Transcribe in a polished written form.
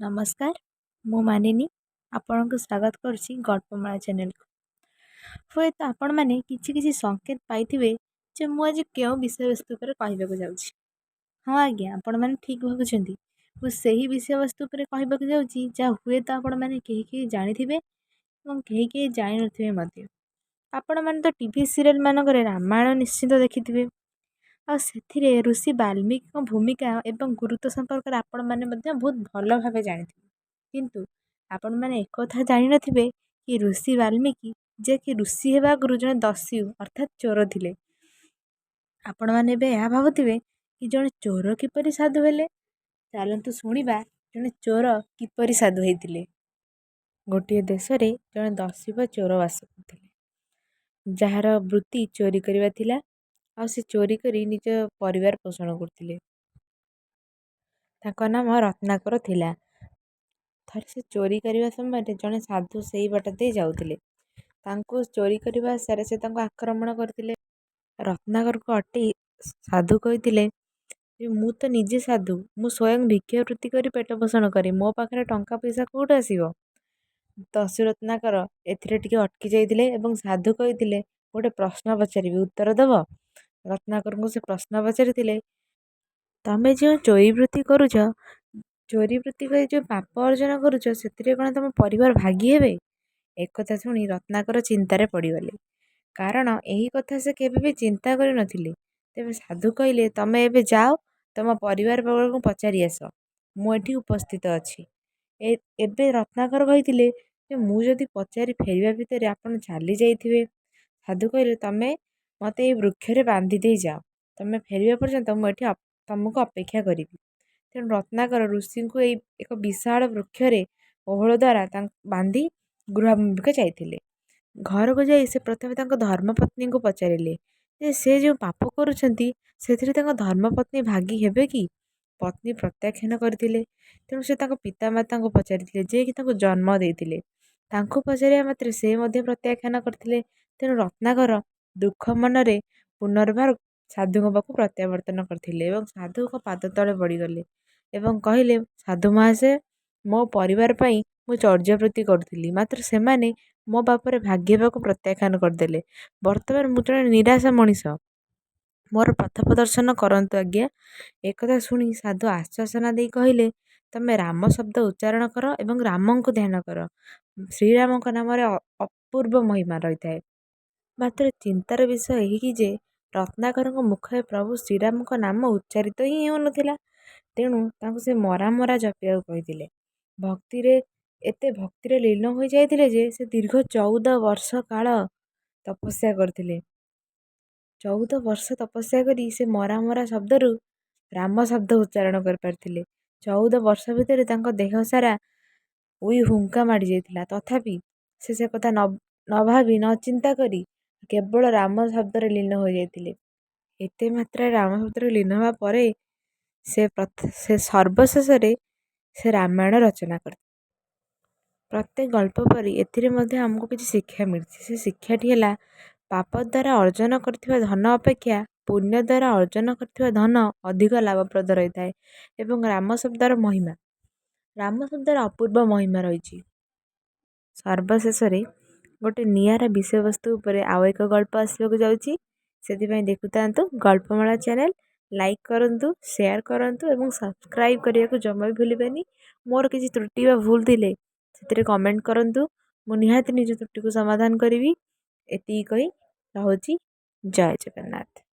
नमस्कार मु मानिनी आपन को स्वागत करुच्ची गल्पमाला चैनल को हे तो आपण मैंने किसी संकेत पाइथिबे जे मु आज केउ विषय वस्तु पर कहबाक जाउची। हाँ आज्ञा आपण मैंने ठीक भाबुछंती मु सही विषय वस्तु पर कहबाक जाउची जा हुए तो आपण मैंने केही जानिथिबे एवं केही जानि नथिबे मध्ये। आपण मैंने तो टीवी सीरियल मानकरे रामायण निश्चित देखिथिबे आ सेथिरे ऋषि वाल्मीकि भूमिका एवं गुरुत्व संपर्क आपण मैंने बहुत भल भाव जानिथिबे किंतु आपण मैंने एक कथा जानि नथिबे कि ऋषि वाल्मीकि जे कि ऋषि हेबा आगुरु जने दस्यु अर्थात चोर थिले। आपण मैंने बे या भाबुथिबे कि जने चोर किपरि साधु हेले चलंतु शुणिबा जने चोर किपरि साधु हेतिले। गोटे देश रे जने दस्यु बा चोर वास करथिले जहार वृत्ति चोरी करिवा थिला आ से चोरी करी निज परिवार पोषण करथिले। ताको नाम रत्नाकर थिला। थर से चोरी करने समय जड़े साधु से ही बाट दे जाउथिले तांको चोरी करने सारे से तांको आक्रमण करथिले। रत्नाकर को अटी साधु कहिथिले मु तो निजे साधु मु स्वयं भिक्षावृत्ति करी पेट पोषण करी मो पाखरे टंका पैसा कोउठ आसीबो। दस्यु रत्नाकर एथिरे टिके अटकी जाइथिले एवं साधु कहिथिले गोटे प्रश्न पचारिबी उत्तर दब। रत्नाकर को से प्रश्न पचारिथिले तमे जो चोरी वृत्ति करूछ चोरी वृत्ति कर जो पाप अर्जन करुच से कौन तुम परिवार भागी हेबे। एक कथा शुणी रत्नाकर चिंतार पड़गले कारण यही कथा से केबे भी चिंता कर नथिले। तेबे साधु कहले तमे एबे जाओ तुम परिवार वर्ग को पचारि आस मुझे उपस्थित अच्छी। एबे रत्नाकर कहिथिले जे मु जदि पचारि फेरिबा भितर आपन चली जाइथिबे। साधु कहले तमे मते ए वृक्ष रे बांधी दे जाओ तमे फेरिबा पर्यंत मु तुमको अपेक्षा करी। तेणु रत्नाकर ऋषि को एक विशाल वृक्ष रे ओहल द्वारा बांधी गृहाभिमुखे जाइथिले। घर को जाई से प्रथमे धर्मपत्नी को पचारिले जे से जो पाप करुछंती सेथिरे तांको धर्मपत्नी भागी हेबे कि। पत्नी प्रत्याख्यान करथिले तेणु से पिता माता को पचारिथिले जे कि तांको जन्म देइथिले तांको पचारिया मात्रे से मध्य प्रत्याख्यान करथिले। तेणु रत्नाकर दुख मनरे पुनर्बार साधु पाखु प्रत्यावर्तन करथिले एवं साधु को पाद तले पड़गले एवं कहले साधु महाशय मो परिवार पई मु चर्यावृत्ति करुथिली मात्र सेमाने मो बापर भाग्यवा को प्रत्याख्यान करदेले। वर्तमान मु जने निराशा मनीष मोर पथ प्रदर्शन करंतु आज्ञा। एक कथा शुणी साधु आश्वासना दे कहले तमे राम शब्द उच्चारण कर एवं राम को ध्यान कर श्रीराम को नाम अपूर्व महिमा रही थाए। मात्र चिंतार विषय यही कि जे रत्नाकर मुखरे प्रभु श्रीराम को नाम उच्चारित ही होनुथिला। तेणु तांको से मरा मरा जपिया कहिथिले भक्ति एते भक्ति लीन हो जाइथिले जे से दीर्घ 14 वर्ष काल तपस्या करथिले। 14 वर्ष तपस्या करी से मरा मरा शब्दरु राम शब्द उच्चारण कर पारथिले। 14 वर्ष भितर तांको देह सारा उई हुंका मारी जाइथिला तथापि से कथा न भाबी न चिंता करी केवल राम शब्द रे लीन हो जाइथिले। एते मात्रा राम शब्द रे लीन होवा परे से सर्वशेष से रामायण रचना कर। प्रत्येक गल्प परी एथिरे मध्य हमको किसी शिक्षा मिलती से शिक्षाटी है पाप द्वारा अर्जन करथिबा धन अपेक्षा पुण्य द्वारा अर्जन करथिबा धन अधिक लाभप्रद रही थाए एवं राम शब्दर महिमा राम शब्दर अपूर्व महिमा रही। सर्वशेष गोटे नियारा विषय वस्तु उपरे आउ एक गल्प आसवाक जाउची सेथिपई देखुतांतु गल्पमाला चैनल लाइक करंतु शेयर करंतु एवं सब्सक्राइब करिया को जमा भी भूलिबेनी। मोर किसी त्रुटि वा भूल थिले सेतिरे कमेंट करंतु मु निहाती निज त्रुटि को समाधान करिवि। एति कहि रहुची जय जगन्नाथ।